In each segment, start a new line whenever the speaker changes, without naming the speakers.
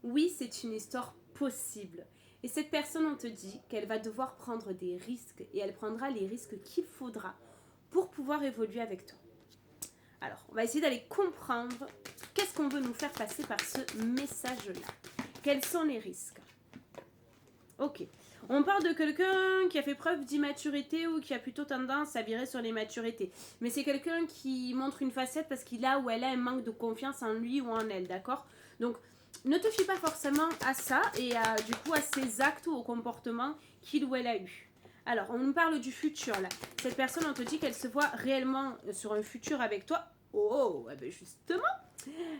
Oui, c'est une histoire possible. Et cette personne, on te dit qu'elle va devoir prendre des risques et elle prendra les risques qu'il faudra pour pouvoir évoluer avec toi. Alors, on va essayer d'aller comprendre qu'est-ce qu'on veut nous faire passer par ce message-là. Quels sont les risques? Ok. On parle de quelqu'un qui a fait preuve d'immaturité ou qui a plutôt tendance à virer sur l'immaturité. Mais c'est quelqu'un qui montre une facette parce qu'il a ou elle a un manque de confiance en lui ou en elle, d'accord? Donc, ne te fie pas forcément à ça et du coup à ses actes ou au comportement qu'il ou elle a eu. Alors, on nous parle du futur là. Cette personne, on te dit qu'elle se voit réellement sur un futur avec toi. Oh, eh ben justement,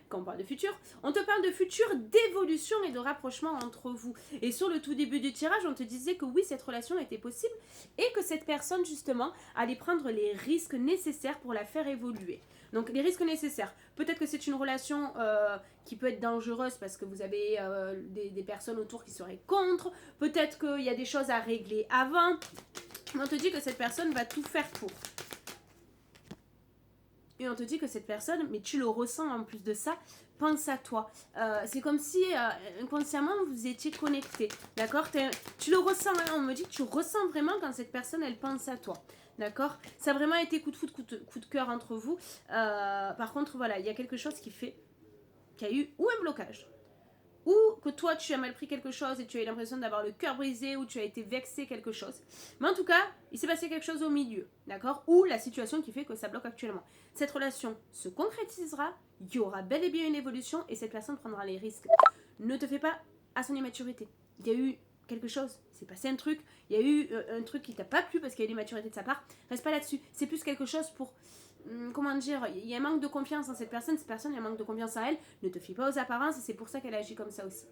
quand on parle de futur, on te parle de futur, d'évolution et de rapprochement entre vous. Et sur le tout début du tirage, on te disait que oui, cette relation était possible et que cette personne, justement, allait prendre les risques nécessaires pour la faire évoluer. Donc, les risques nécessaires. Peut-être que c'est une relation qui peut être dangereuse parce que vous avez des personnes autour qui seraient contre. Peut-être qu'il y a des choses à régler avant. Mais on te dit que cette personne va tout faire pour. Et on te dit que cette personne, mais tu le ressens en plus de ça, pense à toi. C'est comme si inconsciemment vous étiez connectés, d'accord? Tu le ressens, hein, on me dit que tu ressens vraiment quand cette personne, elle pense à toi, d'accord? Ça a vraiment été coup de foudre, coup de cœur entre vous. Par contre, voilà, il y a quelque chose qui fait qu'il y a eu ou un blocage, ou que toi tu as mal pris quelque chose et tu as eu l'impression d'avoir le cœur brisé ou tu as été vexé quelque chose. Mais en tout cas, il s'est passé quelque chose au milieu, d'accord? Ou la situation qui fait que ça bloque actuellement. Cette relation se concrétisera, il y aura bel et bien une évolution et cette personne prendra les risques. Ne te fais pas à son immaturité. Il y a eu quelque chose, c'est passé un truc, il y a eu un truc qui t'a pas plu parce qu'il y a eu l'immaturité de sa part, reste pas là-dessus. C'est plus quelque chose pour comment dire, il y a un manque de confiance en cette personne il y a un manque de confiance en elle, ne te fie pas aux apparences et c'est pour ça qu'elle agit comme ça aussi.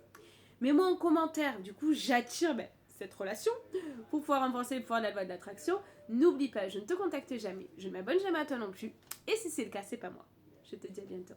Mets-moi en commentaire, du coup j'attire cette relation pour pouvoir renforcer le pouvoir de la loi de l'attraction. N'oublie pas, je ne te contacte jamais, je ne m'abonne jamais à toi non plus, et si c'est le cas, c'est pas moi. Je te dis à bientôt.